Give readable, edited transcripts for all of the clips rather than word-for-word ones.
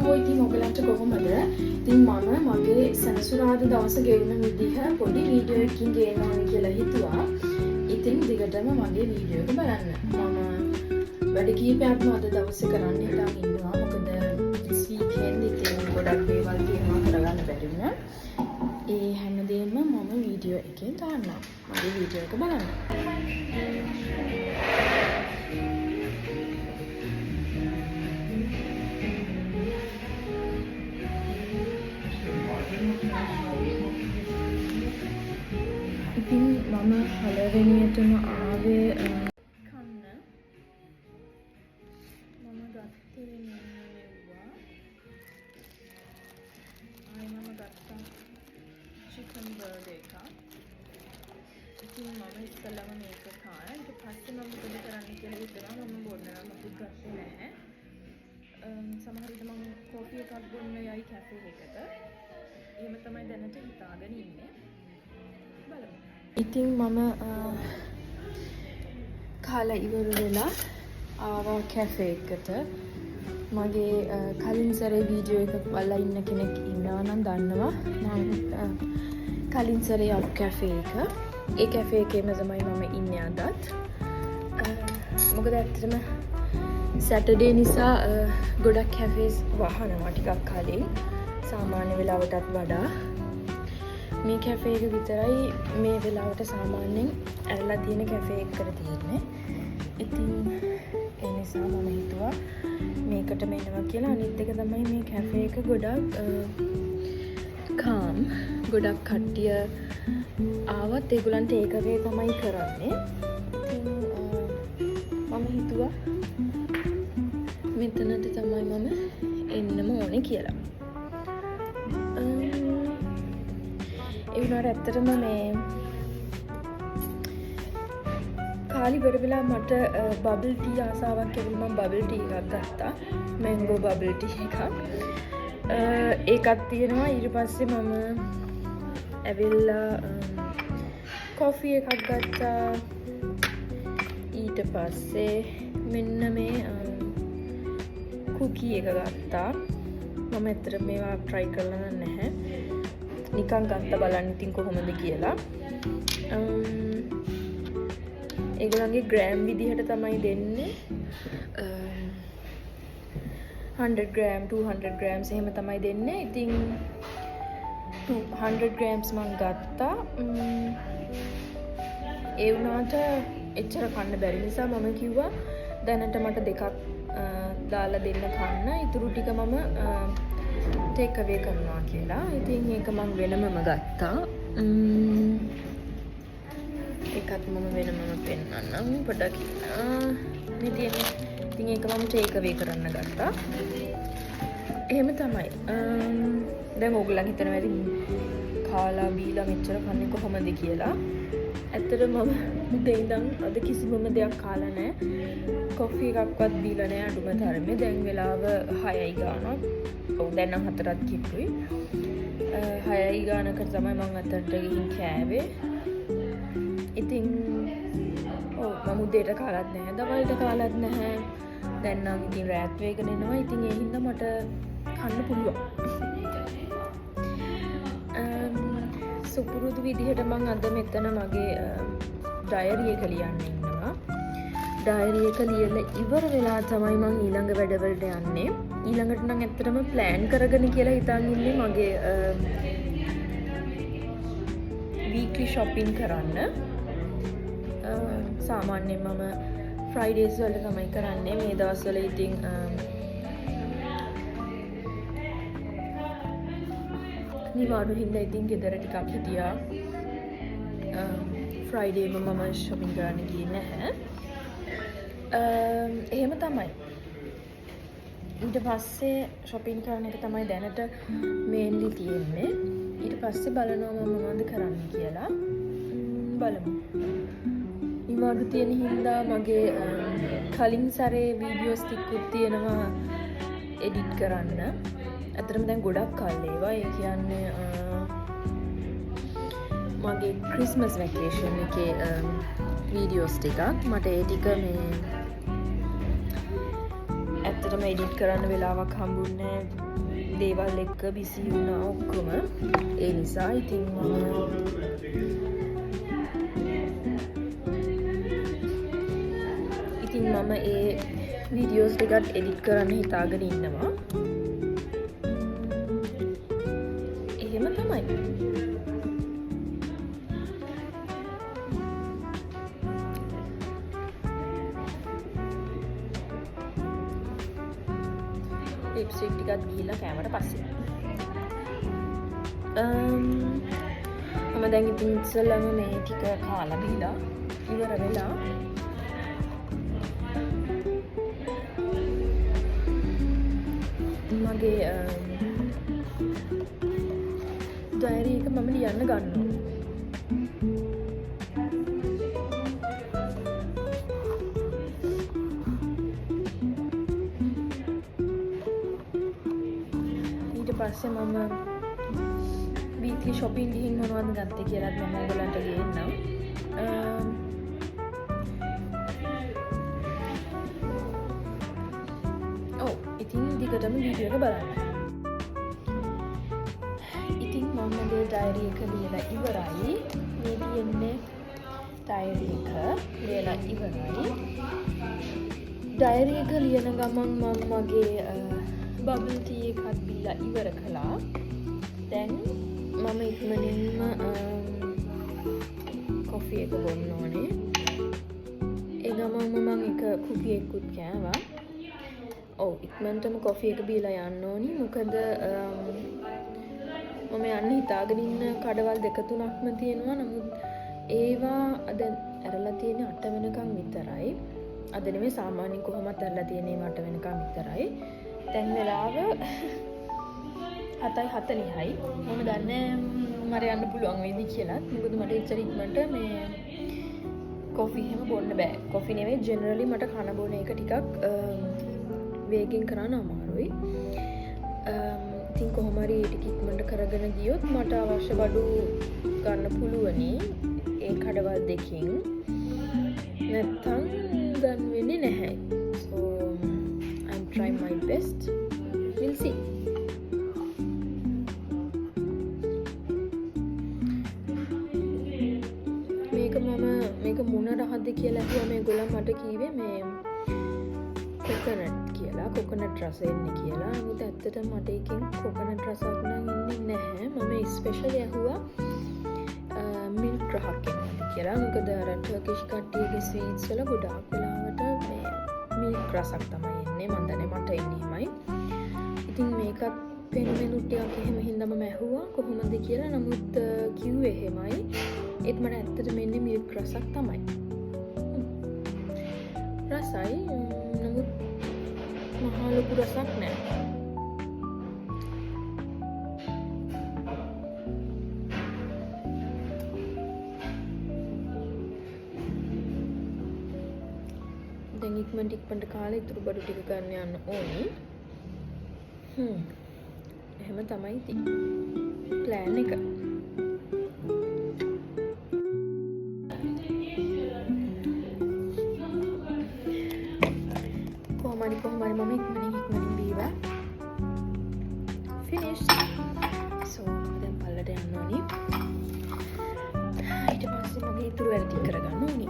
හෝ ඉතින් ඔයගලන්ට කොහොමද? ඉතින් මම මගේ සෙනසුරාදා දවස ගෙවුන විදිහ පොඩි වීඩියෝ එකකින් ගේනවා කියලා හිතුවා. ඉතින් දිගටම මගේ වීඩියෝ එක බලන්න. මම වැඩ කීපයක්ම අද දවසේ කරන්න හිතාගෙන ඉන්නවා. මොකද this weekend ඉතින් ගොඩක් දේවල් තියෙනවා කරගන්න බැරි වුණා. ඒ හැමදේම මම වීඩියෝ එකෙන් දාන්නම්. මගේ වීඩියෝ එක බලන්න. ඉතින් මම පළවෙනියටම ආවේ කන්න. මම ගත්තේ මෙව්වා. මම ගත්තා චිකන් බර්ගර් එකක්. ඉතින් මම ඉස්සෙල්ලාම මේක කාලා ඊට පස්සේ මම මොකද කරන්න කියලා හිතනවා. මම බොන්න නම් මොකුත් ගත්තේ නැහැ. සමහර විට මම කෝෆි එකක් බොන්න යයි කැෆේ එකට. එහෙම තමයි දැනට හිතාගෙන ඉන්නේ. බලමු. ඉතින් මම කාලා ඉවර වෙලා ආවා කැෆේ එකට. මගේ කලින් සැරේ වීඩියෝ එක බලලා ඉන්න කෙනෙක් ඉන්නවා නම් දන්නවා. මම කලින් සැරේ ආපු කැෆේ එක. ඒ කැෆේ එකේම තමයි මම ඉන්නේ අදත්. මොකද ඇත්තටම සැටර්ඩේ නිසා ගොඩක් කැෆේස් වහනවා ටිකක් කලින් සාමාන්‍ය වෙලාවටත් වඩා. මේ කැෆේ එක විතරයි මේ වෙලාවට සාමාන්‍යයෙන් ඇරලා තියෙන කැෆේ එකකට තියෙන්නේ. ඉතින් ඒ නිසා මම හිතුවා මේකට මෙන්නවා කියලා. අනිත් එක තමයි මේ කැෆේ එක ගොඩක් කාම්. ගොඩක් කට්ටිය ආවත් ඒගොල්ලන්ට ඒක වේ තමයි කරන්නේ. ඉතින් මම හිතුවා මෙතනට තමයි මම එන්නම ඕනේ කියලා. ඒ වුණාට ඇත්තටම මේ කාලි ඉවර වෙලා මට බබල් ටී ආසාවක් ඇවිල්ලා මම බබල් ටී එකක් ගත්තා. මැංගෝ බබල් ටී එකක්. ඒකක් තියෙනවා. ඊට පස්සේ මම ඇවිල්ලා කොෆි එකක් ගත්තා. ඊට පස්සේ මෙන්න මේ කුකී එක ගත්තා. මම ඇත්තට මේවා try කරලා නැහැ. නිකන් ගත්ත බලන්න ඉතින් කොහොමද කියලා. ඒගොල්ලන්ගේ ග්‍රෑම් විදිහට තමයි දෙන්නේ. 100 ග්‍රෑම් 200 ග්‍රෑම්ස් එහෙම තමයි දෙන්නේ. ඉතින් 200 ග්‍රෑම්ස් මම ගත්තා. ඒ වුණාට එච්චර කන්න බැරි නිසා මම කිව්වා දැනට මට දෙකක් දාලා දෙන්න කන්න. ඊටු ටික මම ටේක් අවේ කරනවා කියලා. ඉතින් ඒක මම වෙනමම ගත්තා. ඒකත් මම වෙනමම පෙන්නන්නම් පොඩ්ඩක් මේ තියෙන්නේ. ඉතින් ඒක මම ටේක් අවේ කරන්න ගත්තා. එහෙම තමයි. දැන් ඕගොල්ලන් හිතනවා ඇති කාලා බීලා මෙච්චර කන්නේ කොහොමද කියලා. ඇත්තටම මම උදේ ඉඳන් අද කිසිම දෙයක් කාලා නැහැ. කොෆි එකක්වත් බීලා නැහැ අඩුම තරමේ. දැන් වෙලාව 6යි ගානක්. ඔව් දැන් නම් 4ක් කිට්ටුයි. 6යි ගානකට තමයි මම අතට ගිහින් කෑවේ. ඉතින් ඔව් මම උදේට කාලත් නැහැ. දවල්ට කාලත් නැහැ. දැන් නම් ඉතින් රාත් වේගන එනවා. ඉතින් ඒ හින්දා මට කන්න පුළුවන්. සුපුරුදු විදිහට මම අද මෙතන මගේ ඩයරි එක ලියන්න ඉන්නවා. ඩයරි එක ලියලා ඉවර වෙලා තමයි මම ඊළඟ වැඩවලට යන්නේ. ඊළඟට නම් ඇත්තටම ප්ලෑන් කරගෙන කියලා හිතන් ඉන්නේ මගේ වීක්ලි shopping කරන්න. සාමාන්‍යයෙන් මම ෆ්‍රයිඩේස් වල තමයි කරන්නේ. මේ දවස්වල ඉතින් නිවාඩු හින්දා ඉතින් ගෙදර ටිකක් හිටියා. ෆ්‍රයිඩේම මම shopping කරන්න ගියේ නැහැ. එහෙම තමයි. ඊට පස්සේ shopping කරන එක තමයි දැනට mainly තියෙන්නේ. ඊට පස්සේ බලනවා මම මොනවද කරන්න කියලා. බලමු. නිවාඩු තියෙන හින්දා මගේ කලින් සැරේ වීඩියෝස් ටිකකුත් තියෙනවා එඩිට් කරන්න. ඇත්තටම දැන් ගොඩක් කල් ඒවා. ඒ කියන්නේ මගේ ක්‍රිස්මස් වැකේෂන් එකේ වීඩියෝස් ටිකක් මට ඒ ටික මේ ඇත්තටම එඩිට් කරන්න වෙලාවක් හම්බුන්නේ දේවල් එක්ක බිසි වුණා ඔක්කොම. ඒ නිසා ඉතින් මම ඒ වීඩියෝස් ටිකත් එඩිට් කරන්න හිතාගෙන ඉන්නවා. එහෙම තමයි. ලිප්ස්ටික් ටිකත් ගිහිල්ලා කෑමට පස්සේ මම දැන් ඉතින් ඉස්සෙල්ලාම මේ ටික කාලා බීලා ඉවර වෙලා මගේ ඩයරි එක මම ලියන්න ගන්නවා. පස්සේ මම වීක්ලි shopping ගිහින් මොනවද ගත්තේ කියලාත් මම ඔයගලන්ට ගේන්නම්. ඉතින් දිගටම වීඩියෝ එක බලන්න. ඉතින් මම මගේ ඩයරි එක ලියලා ඉවරයි. මේ තියෙන්නේ ඩයරි එක ලියලා ඉවරයි. ඩයරි එක ලියන ගමන් මම මගේ බබල් ටී එකත් බීලා ඉවර කළා. දැන් මම ඉක්මනින්ම කොෆි එක බොන්න ඕනේ. ඒ ගමන්ම මම එක කුකි එකකුත් කෑවා. ඉක්මනටම කොෆි එක බීලා යන්න ඕනි. මොකද මම යන්න හිතාගෙන ඉන්න කඩවල් 2-3ක්ම තියෙනවා. නමුත් ඒවා අද ඇරලා තියෙන්නේ 8 වෙනකන් විතරයි. අද නෙමෙයි සාමාන්‍යයෙන් කොහොමත් ඇරලා තියෙන්නේ 8 වෙනකන් විතරයි. දැන් වෙලාව 7:40යි. මම දන්නේ මට යන්න පුළුවන් වේද කියලා. මොකද මට ඉච්චර ඉක්මනට මේ කොෆි එහෙම බොන්න බෑ. කොෆි නෙවෙයි ජෙනරලි මට කන බොන එක ටිකක් වේගෙන් කරන්න අමාරුයි. ඉතින් කොහොම හරි ටික ඉක්මනට කරගෙන ගියොත් මට අවශ්‍ය බඩු ගන්න පුළුවනි. ඒ කඩවල් දෙකකින්. නැත්තම් ගන්න වෙන්නේ නැහැ. So I'm trying my best. We'll see. මේක මොන රහක්ද කියලා ඇහුවා මේගොල්ලෝ මට කිව්වේ මේ කොකනට් කියලා. කොකනට් රස එන්නේ කියලා. නමුත් ඇත්තටම මට එකෙන් කොකනට් රසක් නම් එන්නේ නැහැ. මම ස්පෙෂලි ඇහුවා මිල්ක් රහක් එන්නද කියලා. මොකද අර ටර්කිෂ් කට්ටියගේ ස්වීට්ස් වල ගොඩාක් වෙලාවට මේ මිල්ක් රසක් තමයි එන්නේ. මම දන්නේ මට එන්නේ එහෙමයි. ඉතින් මේකත් පෙනුමෙනු ටිකක් එහෙම හින්දාම මම ඇහුවා කොහොමද කියලා. නමුත් කිව්වේ එහෙමයි. ඒත් මට ඇත්තටම එන්නේ මිල්ක් රසක් තමයි. රසයි නමුත් මහා ලොකු රසක් නෑ. දැන් ඉක්මනට කාලේ ඉතුරු බඩු ටික ගන්න යන්න ඕනි. එහෙම තමයි ඉතින් ප්ලෑන් එක. කොහොමද මම ඉක්මනින් බීවා finished. So දැන් පල්ලට යන්න ඕනි. ඊට පස්සේ මගේ ඉතුරු වැඩ ටික කරගන්න ඕනි.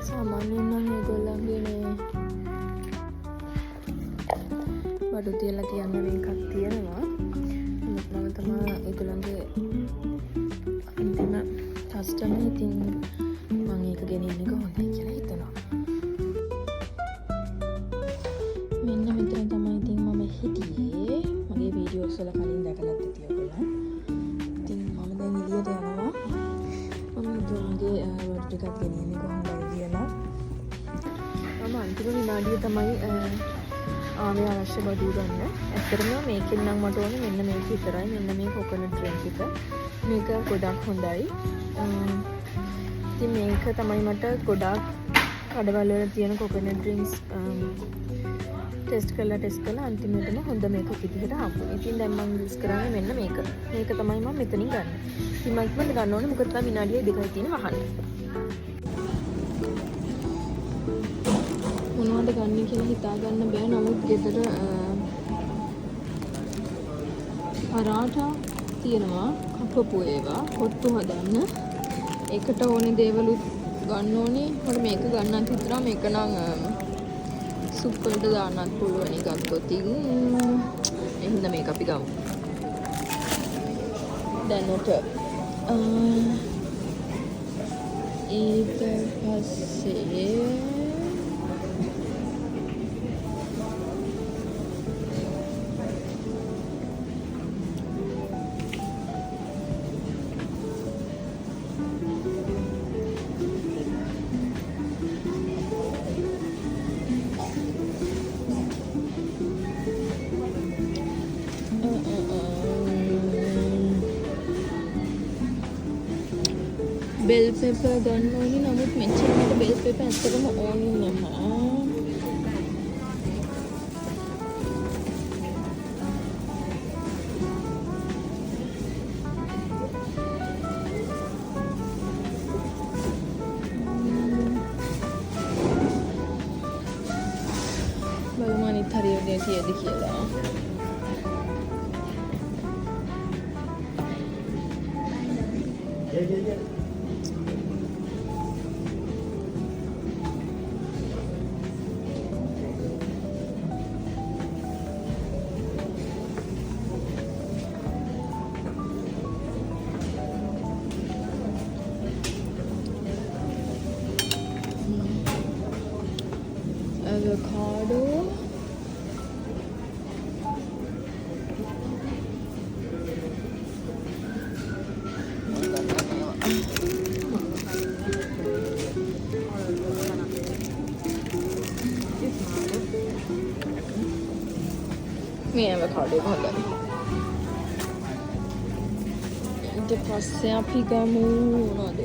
සාමාන්‍යයෙන් නම් ඒගොල්ලන්ගේ මේ බඩු තියලා තියන්න මේකක් තියෙනවා. නමුත් මම තමයි ඒගොල්ලන්ගේ අන්තිම කස්ටමර්. ඉතින් මම ඒක ගෙනියන්න එක හොඳයි කියලා හිතනවා. මෙන්න මෙතන තමයි ඉතින් මම හිටියේ. ටිකක් ගෙනියන්නේ කොහොමද කියලා. මම අන්තිම විනාඩිය තමයි ආවේ අවශ්‍ය බඩුව ගන්න. ඇත්තටම මේකෙන් නම් මට ඕනේ මෙන්න මේක විතරයි. මෙන්න මේ කොකනට් ඩ්‍රින්ක් එක. මේක ගොඩක් හොඳයි. ඉතින් මේක තමයි මට ගොඩක් කඩවල වල තියෙන කොකනට් ඩ්‍රින්ක්ස් ටෙස්ට් කරලා අන්තිමටම හොඳ මේක විදිහට හම්බුනේ. ඉතින් දැන් මම යූස් කරන්නේ මෙන්න මේක. මේක තමයි මම මෙතනින් ගන්න. ඉතින් මම ඉක්මනට ගන්න ඕනේ මොකද තා විනාඩිය 2යි තියෙන වහන්න. මොනවද ගන්න කියලා හිතා ගන්න බෑ. නමුත් ගෙදර පරාටා තියෙනවා, කපපු ඒවා, කොට්ටු හදන්න. ඒකට ඕනේ දේවලුත් ගන්න ඕනේ. මට මේක ගන්නත් හිතනවා. මේක නම් සුප් වලට දාන්නත් පුළුවන් එකක් ගොතින්. එහෙනම් මේක අපි ගමු. දැනට ඊට පස්සේ බෙල් පෙපර් ගන්න ඕනේ. නමුත් මෙච්චර මට බෙල් පෙපර් ඇත්තටම ඕනේ නැහැ. බලමු අනිත් හරියට කීයද කියලා. Avocado, මේ avocado එක හොඳයි. ඊට පස්සේ අපි ගමු මොනවද?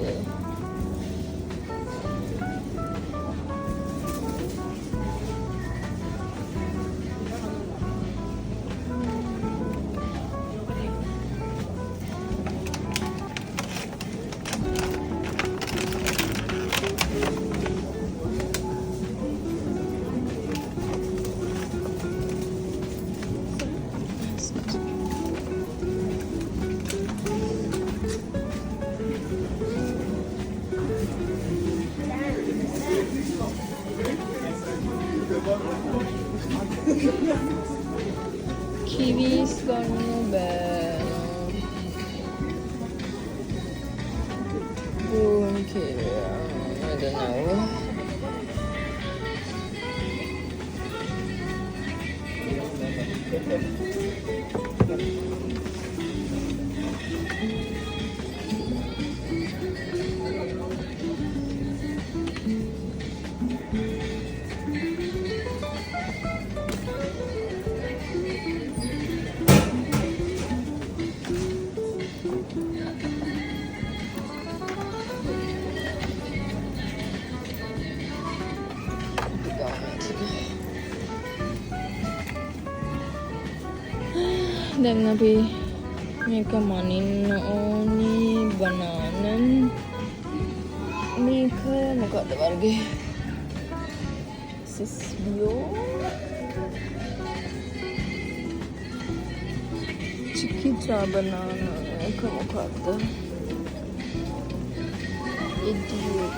Kiwis gonna bad. Okay, I don't know. දැන් අපි මේක මනින්න ඕනේ බනානන් මේක මොකක්ද වර්ගේ සිස්බියෝ චිකිචා බනාන එක මොකක්ද ඉදියෝක්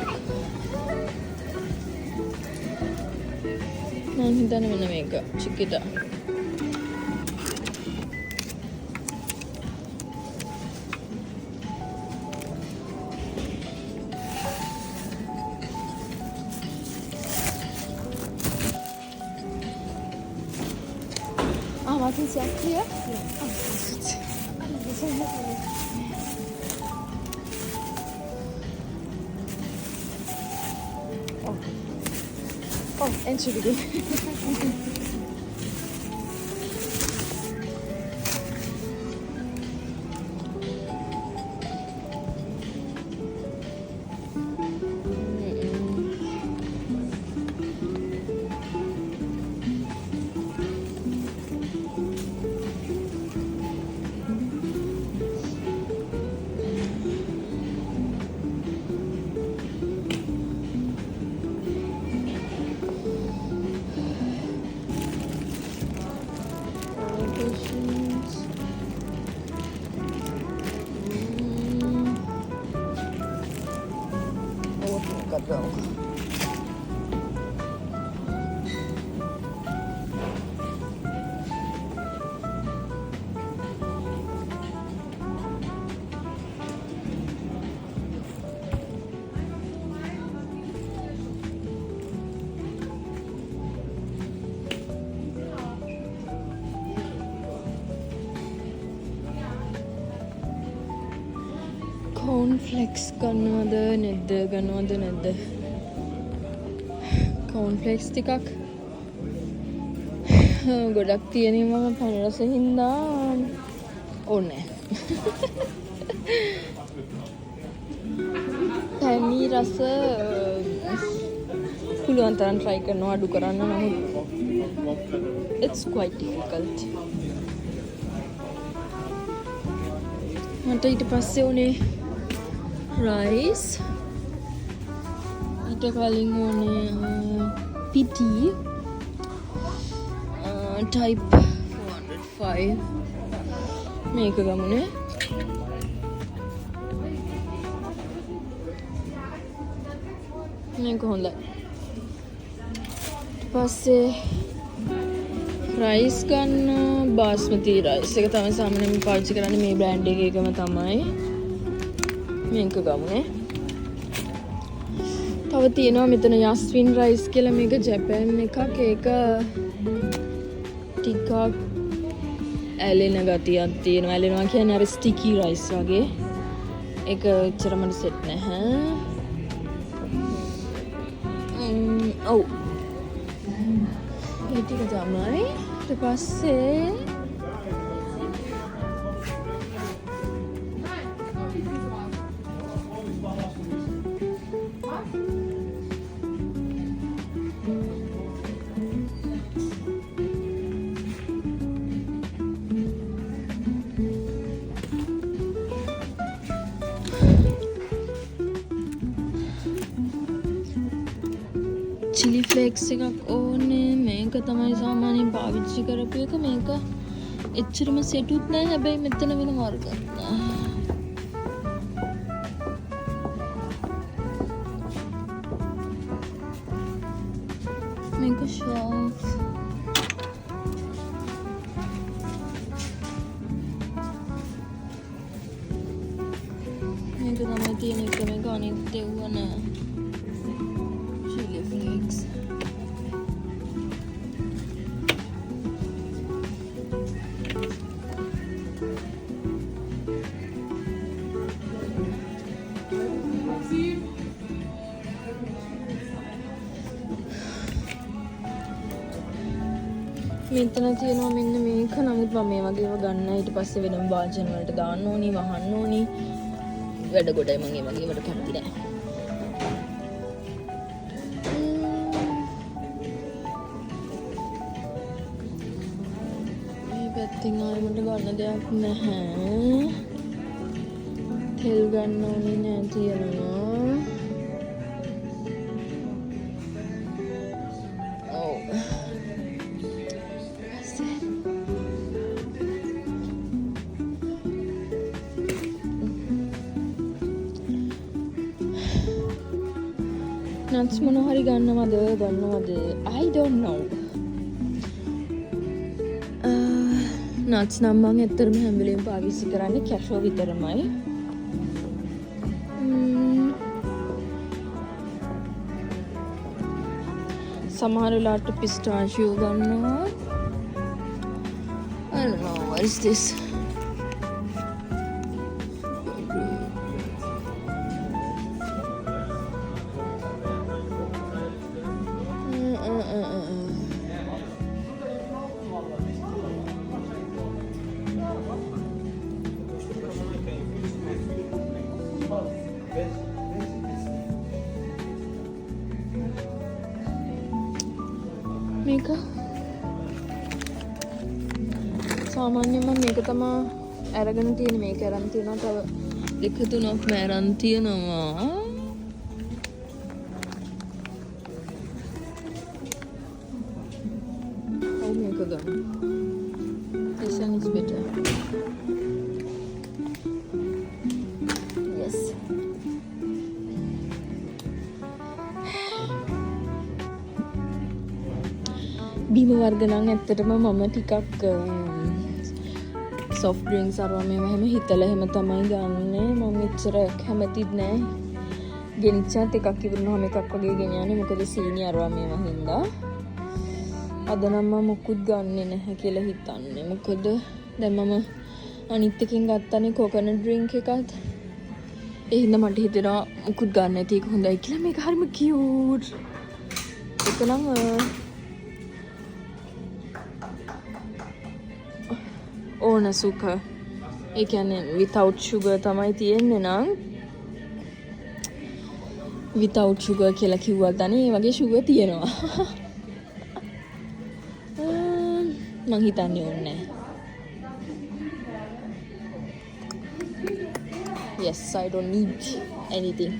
මම හිතන්නේ මෙන්න මේක චිකිටා Martin, ist ja hier? Ja. Oh, das ist entschuldige. කෝන්ෆ්ලෙක්ස් ගන්නවද නැද්ද කෝන්ෆ්ලෙක්ස් ටිකක් ගොඩක් තියෙනවා මම පණ රස හින්දා ඕනේ පැණි රස පුළුවන් තරම් try කරනවා අඩු කරන්න නමුත් it's quite difficult මට ඊට පස්සේ උනේ rice ඊට කලින් ඕනේ පිටි type 405 මේක ගමුනේ මේක හොඳයි ඊට පස්සේ rice ගන්න basmati rice එක තමයි සාමාන්‍යයෙන් පාවිච්චි කරන්නේ මේ brand එකේකම තමයි මේක ගමුනේ තව තියෙනවා මෙතන යස්වින් රයිස් කියලා මේක ජපාන් එකක් ඒක ටිකක් ඇලෙන ගතියක් තියෙනවා ඇලෙනවා කියන්නේ අර ස්ටිකි රයිස් වගේ ඒක එච්චර මට සෙට් නැහැ ඔව් ඒ ටික තමයි ඊට පස්සේ chili flakes එකක් ඕනේ මේක තමයි සාමාන්‍යයෙන් පාවිච්චි කරපු එක මේක එච්චරම සෙටුත් නැහැ හැබැයි මෙතන වෙන වර්ග මේක shelf මේක තමයි තියෙන එක මේක අනිත් දෙව්ව නෑ මෙතන තියෙනවා මෙන්න මේක නමුත් මම මේ වගේව ගන්න ඊට පස්සේ වෙනම වාජන වලට දාන්න ඕනි වහන්න ඕනි වැඩ ගොඩයි මම මේ වගේ වලට කැමති නෑ මේ පැත්තෙන් ආයෙ මට ගන්න දෙයක් නැහැ තෙල් ගන්න ඕනි නෑ තියෙනවා nuts මොන හරි ගන්නවද I don't know nuts නම් මම ඇත්තටම හැම වෙලේම පාවිච්චි කරන්නේ cashew විතරමයි සමහර වෙලාවට pistachio ගන්නවා I don't know what is this මේක සාමාන්‍යයෙන් මම මේක තමයි අරගෙන තියෙන්නේ. මේක අරන් තියෙනවා තව දෙක තුනක් මම අරන් තියෙනවා. ඔව් මේක ගන්න. This one is better. Yes. බීම වර්ග නම් ඇත්තටම මම ටිකක් soft drinks අරවා මේවා හැම හිතලා හැම තමයි ගන්නෙ. මම එච්චර කැමතිත් නෑ. ගෙනිච්චත් එකක් ඉවරනවාම එකක් වගේ ගෙනියන්නේ. මොකද සීනි අරවා මේවා හින්දා. අද නම් මම මුකුත් ගන්නෙ නැහැ කියලා හිතන්නේ. මොකද දැන් මම අනිත් එකෙන් ගත්තනේ කොකනට් ඩ්‍රින්ක් එකත්. ඒ හින්දා මට හිතෙනවා මුකුත් ගන්න නැති එක හොඳයි කියලා. මේක හරිම කියුට්. ඒක නම් ඕන සුක. ඒ කියන්නේ without sugar තමයි තියෙන්නේ නම් without sugar කියලා කිව්වත් අනේ ඒ වගේ sugar තියෙනවා. මං හිතන්නේ ඕනේ. Yes, I don't need anything.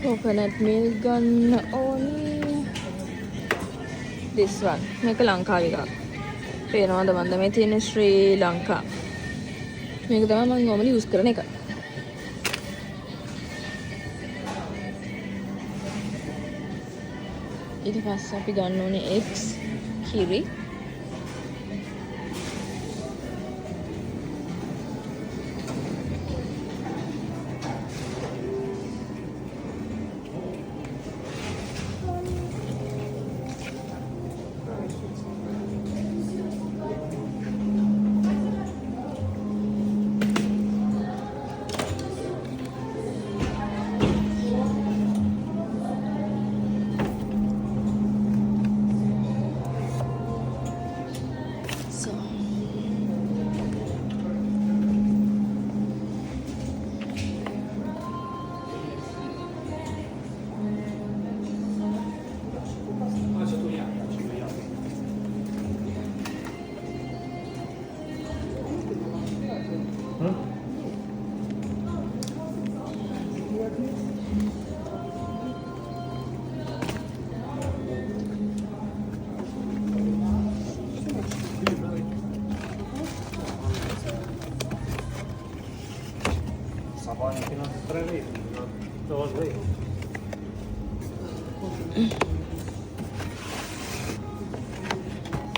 coconut milk ගන්න ඕනේ. this one මේක ලංකාවේ එකක්. පේනවද මන්ද මේ තියෙන ශ්‍රී ලංකා. මේක තමයි මම normally use කරන එක. ඊට පස්සේ අපි ගන්න ඕනේ eggs, කිරි.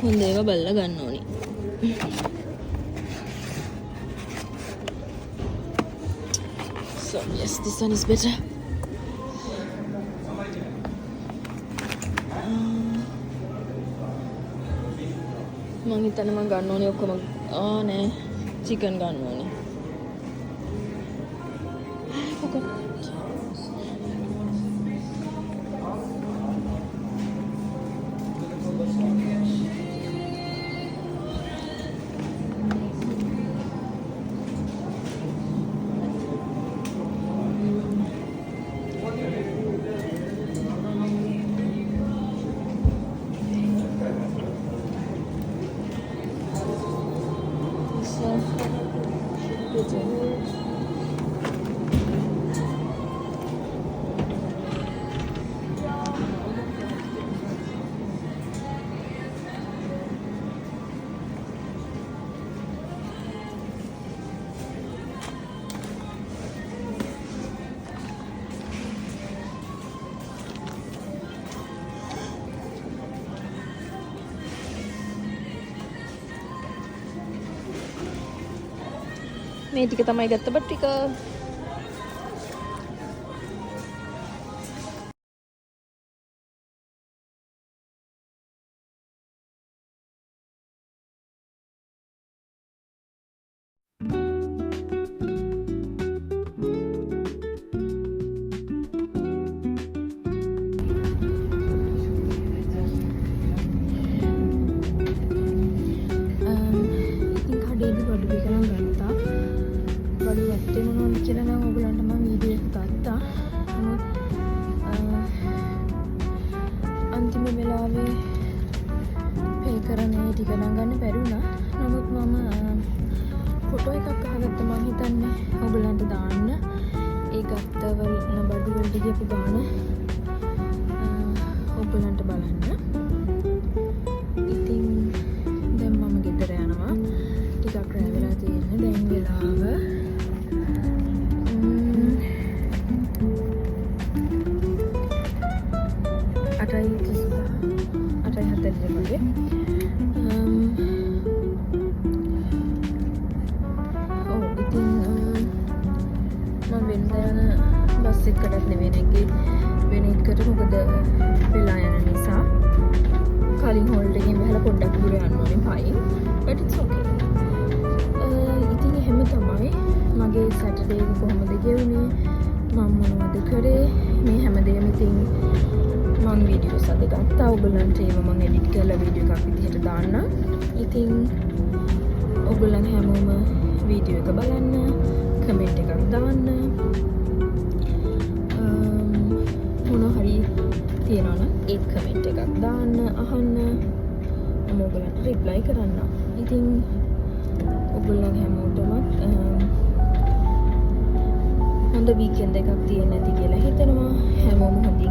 හොඳ ඒවා බලලා ගන්න ඕනි. So yes, this one is better. මං හිතන්නේ මං ගන්න ඕනේ ඔක්කොම නෑ චිකන් ගන්න ඕනේ. මේ ටික තමයි ගත්ත බත් ටික. ඉතින් කඩේදී බඩු ටික නම් ගත්තා. බඩු ඇත්තේ මොනවද කියලා නම් ඔයගලන්ට මම වීඩියෝ එක ගත්තා. නමුත් අන්තිම වෙලාවේ පේ කරන්නේ ටික නම් ගන්න බැරි වුණා. නමුත් මම ෆොටෝ එකක් අහගත්තා. මම හිතන්නේ ඔයගලන්ට දාන්න. ඒ ගත්තවල බඩු වලට ගියපු ගාන ඔයගලන්ට බලන්න. ඉතින් දැන් මම ගෙදර යනවා. ටිකක් රැ වෙලා තියෙන්නේ. දැන් වෙලාව 8:40 වගේ. ඉතින් මම වෙනදා යන බස් එකකටත් නෙවෙයි නැග්ගේ වෙන එකකට. මොකද වෙලා යන නිසා කලින් හෝල්ඩ් එකෙන් බහලා පොඩ්ඩක් දුර යන්න ඕනේ පයින්. but it's okay. ඉතින් එහෙම තමයි මගේ සැටර්ඩේ එක කොහොමද ගෙවුනේ, මම මොනවද කරේ, මේ හැමදේම ඉතින් මම වීඩියෝස් අද ගත්තා. ඔයගලන්ට ඒව මම එඩිට් කරලා වීඩියෝ එකක් විදිහට දාන්නම්. ඉතින් ඔයගලන් හැමෝම වීඩියෝ එක බලන්න, කමෙන්ට් එකක් දාන්න. මොන හරි තියෙනවා නම් ඒ කමෙන්ට් එකක් දාන්න, අහන්න. මම ඔයගලන්ට රිප්ලයි කරන්න. ඉතින් ඔයගලන් හැමෝටම හොඳ වීකෙන්ඩ් එකක් තියෙන්න ඇති කියලා හිතනවා. හැමෝම හොඳින්